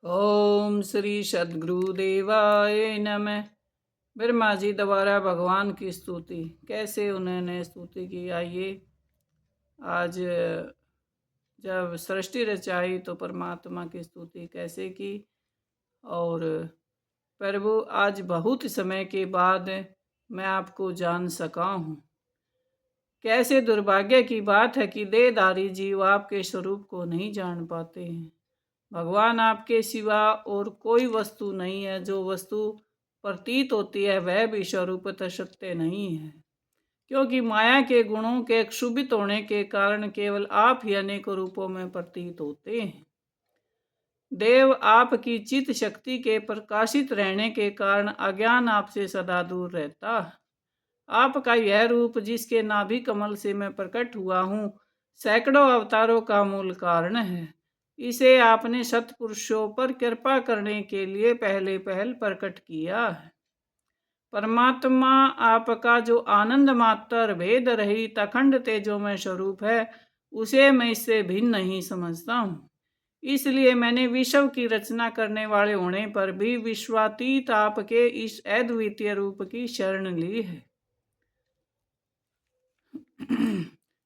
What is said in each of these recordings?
ओम श्री सद्गुरुदेवाय नमः। ब्रह्मा जी द्वारा भगवान की स्तुति, कैसे उन्होंने स्तुति की। आइए, आज जब सृष्टि रचाई तो परमात्मा की स्तुति कैसे की। और प्रभु, आज बहुत समय के बाद मैं आपको जान सका हूँ। कैसे दुर्भाग्य की बात है कि देहधारी जीव आपके स्वरूप को नहीं जान पाते हैं। भगवान, आपके सिवा और कोई वस्तु नहीं है। जो वस्तु प्रतीत होती है वह भी स्वरूपतः सत्य नहीं है, क्योंकि माया के गुणों के क्षुभित होने के कारण केवल आप ही अनेक रूपों में प्रतीत होते हैं। देव, आपकी चित शक्ति के प्रकाशित रहने के कारण अज्ञान आपसे सदा दूर रहता है। आपका यह रूप, जिसके नाभि कमल से मैं प्रकट हुआ हूँ, सैकड़ों अवतारों का मूल कारण है। इसे आपने सत्पुरुषों पर कृपा करने के लिए पहले पहल प्रकट किया है। परमात्मा आपका जो आनंद मात्र भेद रहित अखंड तेजोमय स्वरूप है, उसे मैं इससे भिन्न नहीं समझता हूँ। इसलिए मैंने विश्व की रचना करने वाले होने पर भी विश्वातीत आपके इस अद्वितीय रूप की शरण ली है।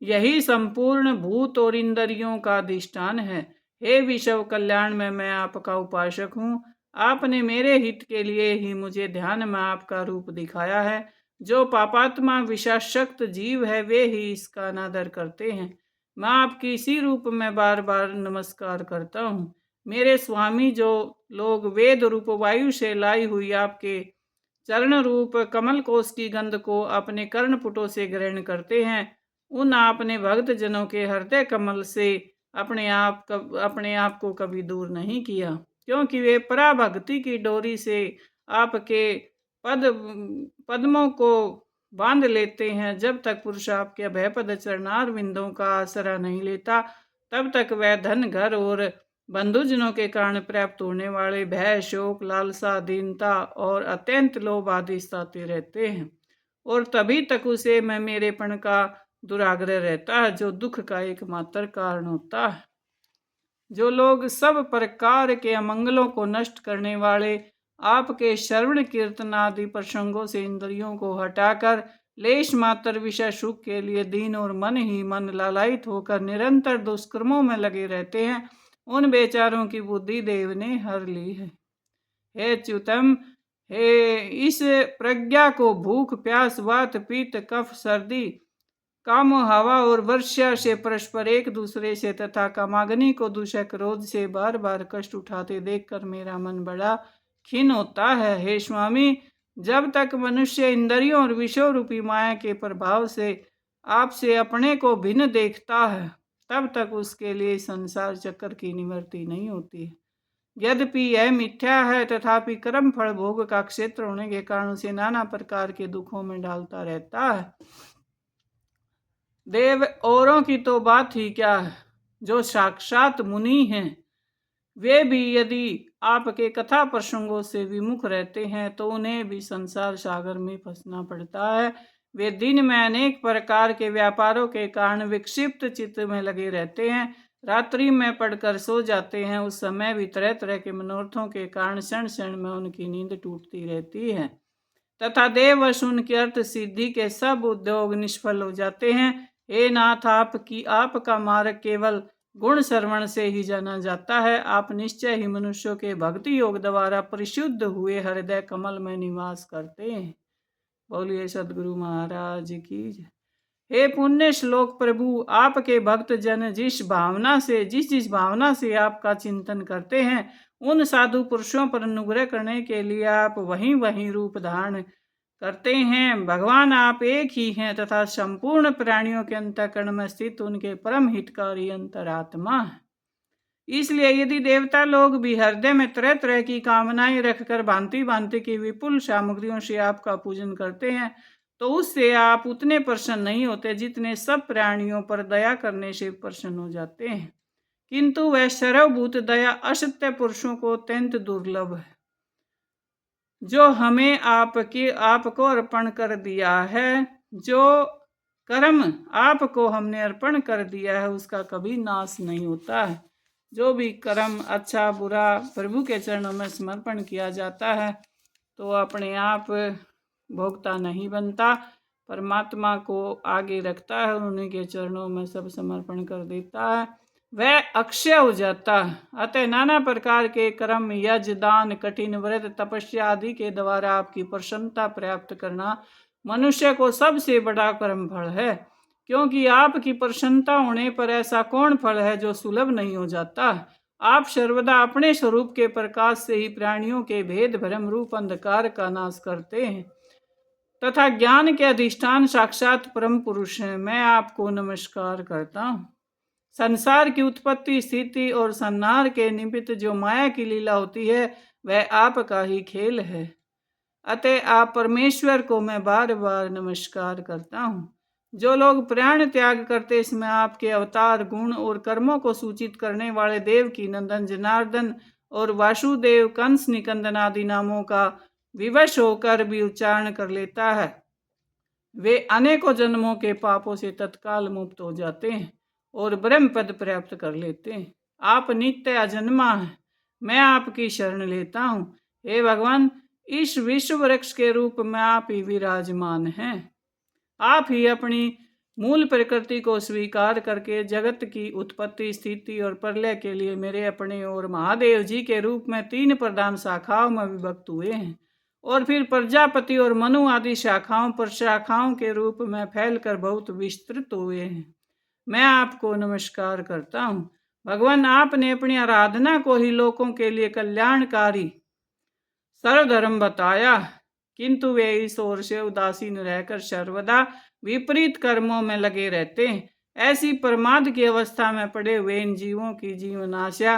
यही संपूर्ण भूत और इंद्रियों का अधिष्ठान है। हे विश्व कल्याण में मैं आपका उपासक हूँ। आपने मेरे हित के लिए ही मुझे ध्यान में आपका रूप दिखाया है। जो पापात्मा विषाशक्त जीव है, वे ही इसका अनादर करते हैं। मैं आपकी इसी रूप में बार बार नमस्कार करता हूँ। मेरे स्वामी, जो लोग वेद रूप वायु से लाई हुई आपके चरण रूप कमल कोश की गंध को अपने कर्णपुटों से ग्रहण करते हैं, उन आपने भक्त जनों के हृदय कमल से अपने आप को कभी दूर नहीं किया, क्योंकि वे पराभक्ति की डोरी से आपके पद्मों को बांध लेते हैं। जब तक पुरुष आपके अभयपद चरणार विंदों का आसरा नहीं लेता, तब तक वह धन, घर और बंधुजनों के कारण प्राप्त होने वाले भय, शोक, लालसा, दीनता और अत्यंत लोभ आदि सताते रहते हैं। और तभी तक उसे मैं मेरेपन का दुराग्रह रहता है, जो दुख का एकमात्र कारण होता है। जो लोग सब प्रकार के अमंगलों को नष्ट करने वाले आपके श्रवण कीर्तन आदि प्रसंगों से इंद्रियों को हटाकर लेश मात्र विषय सुख के लिए दीन और मन ही मन लालायित होकर निरंतर दुष्कर्मों में लगे रहते हैं, उन बेचारों की बुद्धि देव ने हर ली है। हे च्युतम, हे इस प्रज्ञा को भूख, प्यास, वात, पित्त, कफ, सर्दी, काम, हवा और वर्षा से परस्पर एक दूसरे से तथा कामाग्नि को दूषण क्रोध से बार बार कष्ट उठाते देखकर मेरा मन बड़ा खिन्न होता है। हे स्वामी, जब तक मनुष्य इंद्रियों और विषय रूपी माया के प्रभाव से आपसे अपने को भिन्न देखता है, तब तक उसके लिए संसार चक्र की निवृत्ति नहीं होती। यद्यपि यह मिथ्या है, तथापि कर्म फल भोग का क्षेत्र होने के कारण उसे नाना प्रकार के दुखों में डालता रहता है। देव, औरों की तो बात ही क्या है, जो साक्षात मुनि हैं, वे भी यदि आपके कथा प्रसंगों से विमुख रहते हैं तो उन्हें भी संसार सागर में फंसना पड़ता है। वे दिन में अनेक प्रकार के व्यापारों के कारण विक्षिप्त चित्त में लगे रहते हैं। रात्रि में पढ़कर सो जाते हैं। उस समय भी तरह तरह के मनोरथों के कारण क्षण क्षण में उनकी नींद टूटती रहती है तथा देववश उनकी अर्थ सिद्धि के सब उद्योग निष्फल हो जाते हैं। हे नाथ, आपका मार्ग केवल गुण श्रवण से ही जाना जाता है। आप निश्चय ही मनुष्यों के भक्ति योग द्वारा परिशुद्ध हुए हृदय कमल में निवास करते हैं। बोलिए सदगुरु महाराज की जय। हे पुण्य श्लोक प्रभु, आपके भक्त जन जिस भावना से आपका चिंतन करते हैं, उन साधु पुरुषों पर अनुग्रह करने के लिए आप वहीं रूप धारण करते हैं। भगवान आप एक ही हैं तथा संपूर्ण प्राणियों के अंतःकरण में स्थित उनके परम हितकारी अंतरात्मा है। इसलिए यदि देवता लोग भी हृदय में तरह तरह की कामनाएं रखकर भांति भांति की विपुल सामग्रियों से आपका पूजन करते हैं, तो उससे आप उतने प्रसन्न नहीं होते जितने सब प्राणियों पर दया करने से प्रसन्न हो जाते हैं। किंतु वह सर्वभूत दया असत्य पुरुषों को अत्यंत दुर्लभ है। जो हमें आपको अर्पण कर दिया है, जो कर्म आपको हमने अर्पण कर दिया है, उसका कभी नाश नहीं होता है। जो भी कर्म अच्छा बुरा प्रभु के चरणों में समर्पण किया जाता है तो अपने आप भोक्ता नहीं बनता, परमात्मा को आगे रखता है और उन्हीं के चरणों में सब समर्पण कर देता है, वह अक्षय हो जाता है। अतः नाना प्रकार के कर्म, यज्ञ, दान, कठिन व्रत, तपस्या आदि के द्वारा आपकी प्रसन्नता प्राप्त करना मनुष्य को सबसे बड़ा कर्म फल है, क्योंकि आपकी प्रसन्नता होने पर ऐसा कौन फल है जो सुलभ नहीं हो जाता। आप सर्वदा अपने स्वरूप के प्रकाश से ही प्राणियों के भेद भ्रम रूप अंधकार का नाश करते हैं तथा ज्ञान के अधिष्ठान साक्षात परम पुरुष हैं। मैं आपको नमस्कार करता हूँ। संसार की उत्पत्ति, स्थिति और संहार के निमित्त जो माया की लीला होती है वह आपका ही खेल है। अतः आप परमेश्वर को मैं बार बार नमस्कार करता हूँ। जो लोग प्राण त्याग करते समय आपके अवतार, गुण और कर्मों को सूचित करने वाले देवकी नंदन, जनार्दन और वासुदेव, कंस, निकंदन आदि नामों का विवश होकर भी उच्चारण कर लेता है, वे अनेकों जन्मों के पापों से तत्काल मुक्त हो जाते हैं और ब्रह्म पद प्राप्त कर लेते हैं। आप नित्य अजन्मा हैं, मैं आपकी शरण लेता हूँ। हे भगवान, इस विश्व वृक्ष के रूप में आप ही विराजमान हैं। आप ही अपनी मूल प्रकृति को स्वीकार करके जगत की उत्पत्ति, स्थिति और प्रलय के लिए मेरे अपने और महादेव जी के रूप में 3 प्रधान शाखाओं में विभक्त हुए हैं और फिर प्रजापति और मनु आदि शाखाओं पर शाखाओं के रूप में फैलकर बहुत विस्तृत हुए हैं। मैं आपको नमस्कार करता हूँ। भगवान, आपने अपनी आराधना को ही लोगों के लिए कल्याणकारी सर्वधर्म बताया, किंतु वे इस ओर से उदासीन रहकर सर्वदा विपरीत कर्मों में लगे रहते हैं। ऐसी प्रमाद की अवस्था में पड़े हुए इन जीवों की जीवन आशा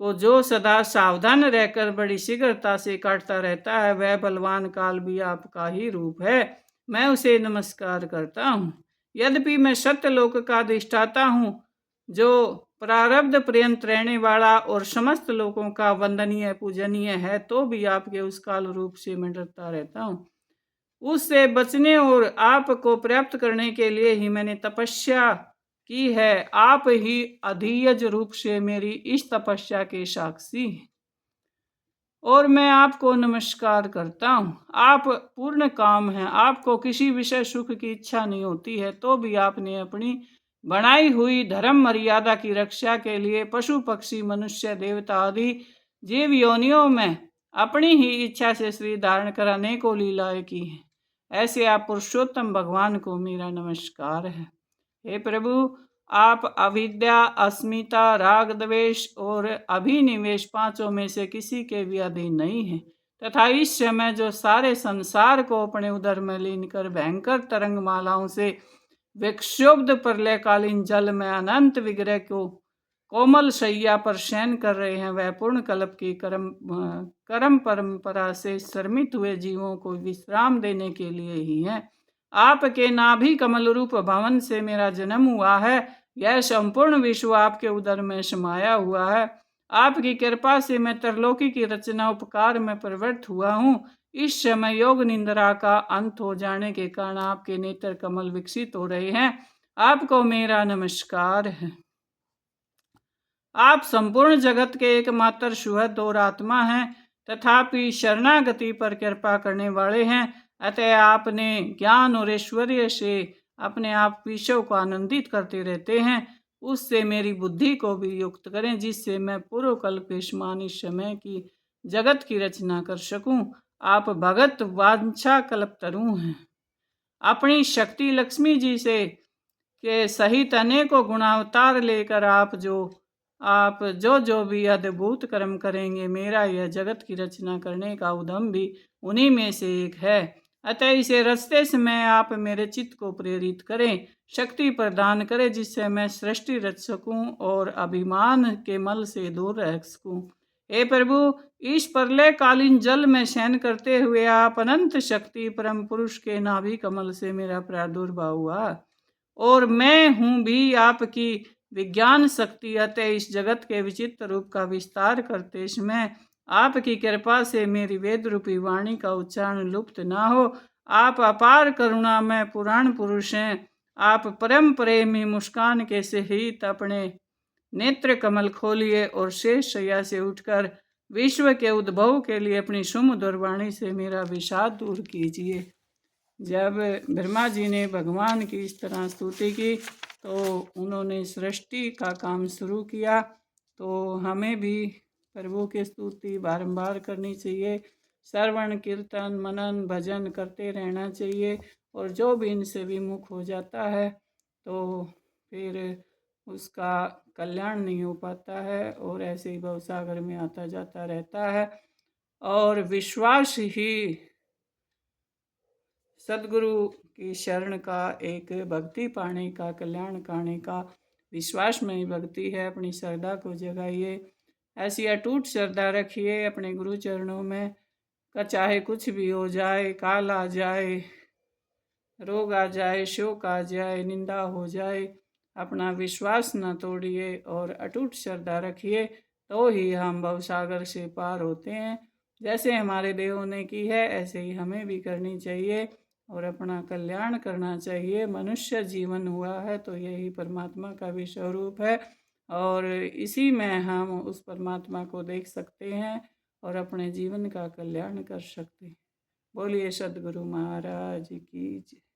को जो सदा सावधान रहकर बड़ी शीघ्रता से काटता रहता है, वह बलवान काल भी आपका ही रूप है। मैं उसे नमस्कार करता हूँ। यद्यपि मैं सत्यलोक का अधिष्ठाता हूँ, जो प्रारब्ध पर्यंत रहने वाला और समस्त लोगों का वंदनीय पूजनीय है, तो भी आपके उस काल रूप से मैं डरता रहता हूँ। उससे बचने और आपको प्राप्त करने के लिए ही मैंने तपस्या की है। आप ही अधीयज रूप से मेरी इस तपस्या के साक्षी हैं और मैं आपको नमस्कार करता हूँ। आप पूर्ण काम हैं, आपको किसी विषय सुख की इच्छा नहीं होती है, तो भी आपने अपनी बनाई हुई धर्म मर्यादा की रक्षा के लिए पशु, पक्षी, मनुष्य, देवता आदि जीव योनियों में अपनी ही इच्छा से शरीर धारण कर अनेकों लीलाएं की हैं। ऐसे आप पुरुषोत्तम भगवान को मेरा नमस्कार है। हे प्रभु, आप अविद्या, अस्मिता, राग, द्वेष और अभिनिवेश पांचों में से किसी के भी अधीन नहीं है तथा इस समय जो सारे संसार को अपने उदर में लीन कर भयंकर तरंग मालाओं से विक्षुब्ध प्रलयकालीन जल में अनंत विग्रह को कोमल शैया पर शयन कर रहे हैं, वह पूर्ण कल्प की कर्म परंपरा से श्रमित हुए जीवों को विश्राम देने के लिए ही है। आपके नाभि कमल रूप भवन से मेरा जन्म हुआ है। यह संपूर्ण विश्व आपके उदर में समाया हुआ है। आपकी कृपा से मैं त्रिलोकी की रचना उपकार में प्रवृत्त हुआ हूँ। इस समय योग निंद्रा का अंत हो जाने के कारण आपके नेत्र कमल विकसित हो रहे हैं। आपको मेरा नमस्कार है। आप संपूर्ण जगत के एकमात्र सुहृद और आत्मा हैं, तथापि शरणागति पर कृपा करने वाले हैं। अतः आपने ज्ञान और ऐश्वर्य से अपने आप विषयों को आनंदित करते रहते हैं। उससे मेरी बुद्धि को भी युक्त करें, जिससे मैं पूर्व कल्प के समान इस समय की जगत की रचना कर सकूं। आप भगत वांछा कल्पतरु हैं। अपनी शक्ति लक्ष्मी जी से के सहित अनेकों गुणावतार लेकर आप जो भी अद्भुत कर्म करेंगे, मेरा यह जगत की रचना करने का उद्यम भी उन्हीं में से एक है। अतः इसे रचते समय आप मेरे चित्त को प्रेरित करें, शक्ति प्रदान करें, जिससे मैं सृष्टि रच सकूं और अभिमान के मल से दूर रह सकूं। हे प्रभु, इस प्रलयकालीन जल में शयन करते हुए आप अनंत शक्ति परम पुरुष के नाभि कमल से मेरा प्रादुर्भाव हुआ और मैं हूँ भी आपकी विज्ञान शक्ति। अतः इस जगत के विचित्र रूप का विस्तार करते समय आपकी कृपा से मेरी वेद रूपी वाणी का उच्चारण लुप्त ना हो। आप अपार करुणा में पुराण पुरुष हैं। आप परम प्रेमी मुस्कान के सहित अपने नेत्र कमल खोलिए और शेष शैया से उठकर विश्व के उद्भव के लिए अपनी सुमधुर वाणी से मेरा विषाद दूर कीजिए। जब ब्रह्मा जी ने भगवान की इस तरह स्तुति की तो उन्होंने सृष्टि का काम शुरू किया। तो हमें भी प्रभु की स्तुति बारंबार करनी चाहिए, श्रवण कीर्तन मनन भजन करते रहना चाहिए। और जो भी इनसे विमुख हो जाता है तो फिर उसका कल्याण नहीं हो पाता है और ऐसे ही भवसागर में आता जाता रहता है। और विश्वास ही सदगुरु की शरण का एक भक्ति पाने का, कल्याण पाने का विश्वास में ही भक्ति है। अपनी श्रद्धा को जगाइए, ऐसी अटूट श्रद्धा रखिए अपने गुरु चरणों में का चाहे कुछ भी हो जाए, काल आ जाए, रोग आ जाए, शोक आ जाए, निंदा हो जाए, अपना विश्वास न तोड़िए और अटूट श्रद्धा रखिए, तो ही हम भवसागर से पार होते हैं। जैसे हमारे देवों ने की है ऐसे ही हमें भी करनी चाहिए और अपना कल्याण करना चाहिए। मनुष्य जीवन हुआ है तो यही परमात्मा का भी स्वरूप है और इसी में हम उस परमात्मा को देख सकते हैं और अपने जीवन का कल्याण कर सकते हैं। बोलिए सदगुरु महाराज की जय।